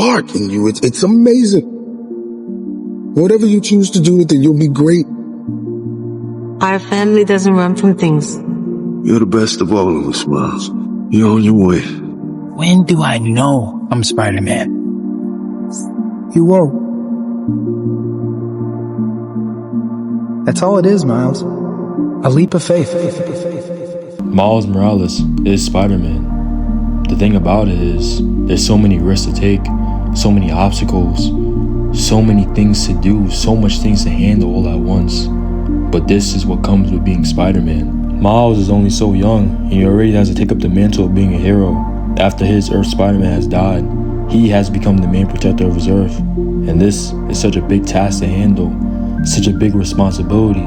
spark in you. It's amazing. Whatever you choose to do with it, you'll be great. Our family doesn't run from things. You're the best of all of us, Miles. You're on your way. When do I know I'm Spider-Man? You won't. That's all it is, Miles. A leap of faith. Miles Morales is Spider-Man. The thing about it is, there's so many risks to take, so many obstacles, so many things to do, so much things to handle all at once. But this is what comes with being Spider-Man. Miles is only so young, and he already has to take up the mantle of being a hero. After his Earth Spider-Man has died, he has become the main protector of his Earth. And this is such a big task to handle, such a big responsibility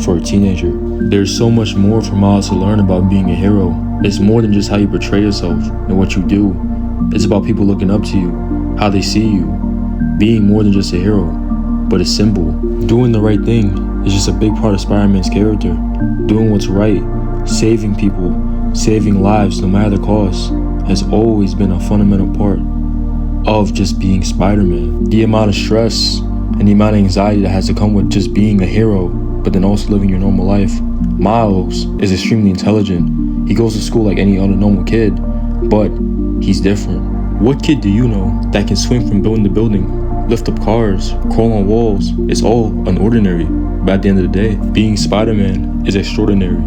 for a teenager. There's so much more for Miles to learn about being a hero. It's more than just how you portray yourself and what you do. It's about people looking up to you, how they see you, being more than just a hero, but a symbol. Doing the right thing is just a big part of Spider-Man's character. Doing what's right, saving people, saving lives no matter the cost, has always been a fundamental part of just being Spider-Man. The amount of stress and the amount of anxiety that has to come with just being a hero, but then also living your normal life. Miles is extremely intelligent. He goes to school like any other normal kid, but he's different. What kid do you know that can swing from building to building, lift up cars, crawl on walls? It's all unordinary, but at the end of the day, being Spider-Man is extraordinary.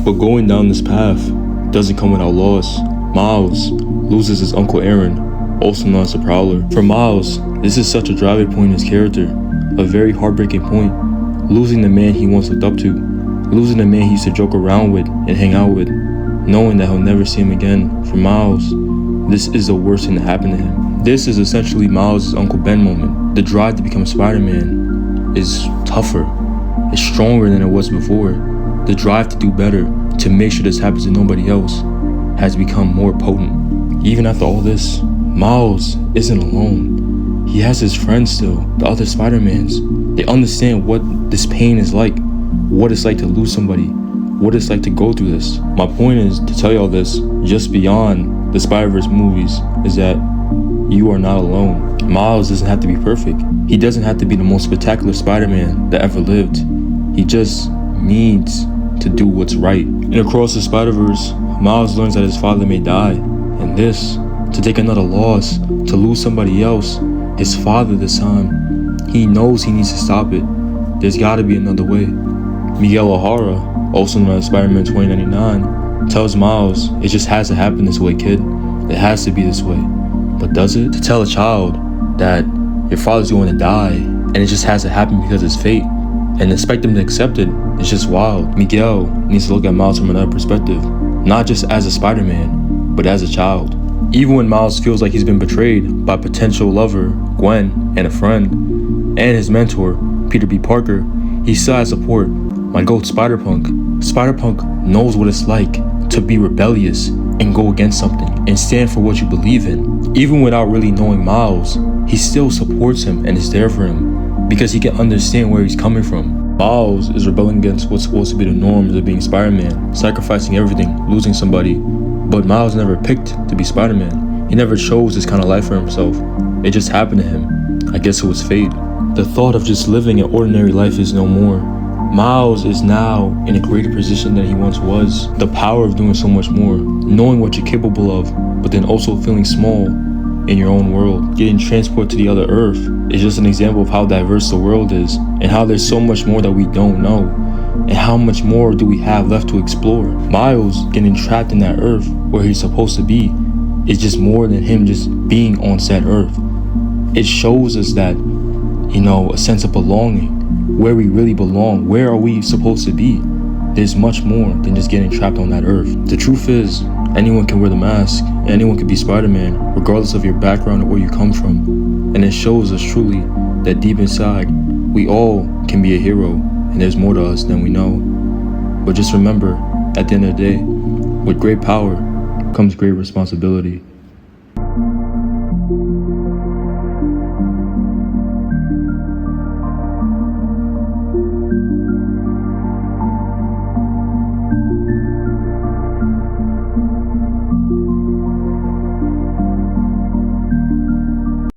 But going down this path doesn't come without loss. Miles loses his Uncle Aaron, also known as the Prowler. For Miles, this is such a driving point in his character, a very heartbreaking point. Losing the man he once looked up to, losing the man he used to joke around with and hang out with, knowing that he'll never see him again. For Miles, this is the worst thing that happened to him. This is essentially Miles' Uncle Ben moment. The drive to become Spider-Man is tougher, it's stronger than it was before. The drive to do better, to make sure this happens to nobody else, has become more potent. Even after all this, Miles isn't alone. He has his friends still, the other Spider-Mans. They understand what this pain is like, what it's like to lose somebody, what it's like to go through this. My point is to tell y'all this, just beyond the Spider-Verse movies, is that you are not alone. Miles doesn't have to be perfect. He doesn't have to be the most spectacular Spider-Man that ever lived. He just needs to do what's right. And across the Spider-Verse, Miles learns that his father may die, and this, to take another loss, to lose somebody else, his father this time, he knows he needs to stop it. There's gotta be another way. Miguel O'Hara, also known as Spider-Man 2099, tells Miles, it just has to happen this way, kid. It has to be this way. But does it? To tell a child that your father's going to die, and it just has to happen because it's fate, and expect them to accept it, it's just wild. Miguel needs to look at Miles from another perspective, not just as a Spider-Man, but as a child. Even when Miles feels like he's been betrayed by potential lover, Gwen, and a friend, and his mentor, Peter B. Parker, he still has support. My goat, Spider-Punk. Spider-Punk knows what it's like to be rebellious and go against something and stand for what you believe in. Even without really knowing Miles, he still supports him and is there for him because he can understand where he's coming from. Miles is rebelling against what's supposed to be the norms of being Spider-Man, sacrificing everything, losing somebody. But Miles never picked to be Spider-Man. He never chose this kind of life for himself. It just happened to him. I guess it was fate. The thought of just living an ordinary life is no more. Miles is now in a greater position than he once was. The power of doing so much more, knowing what you're capable of, but then also feeling small in your own world. Getting transported to the other Earth is just an example of how diverse the world is, and how there's so much more that we don't know, and how much more do we have left to explore. Miles getting trapped in that Earth where he's supposed to be is just more than him just being on said Earth. It shows us that, a sense of belonging, where we really belong, where are we supposed to be? There's much more than just getting trapped on that Earth. The truth is, anyone can wear the mask, anyone can be Spider-Man, regardless of your background or where you come from. And it shows us truly that deep inside, we all can be a hero, and there's more to us than we know. But just remember, at the end of the day, with great power comes great responsibility.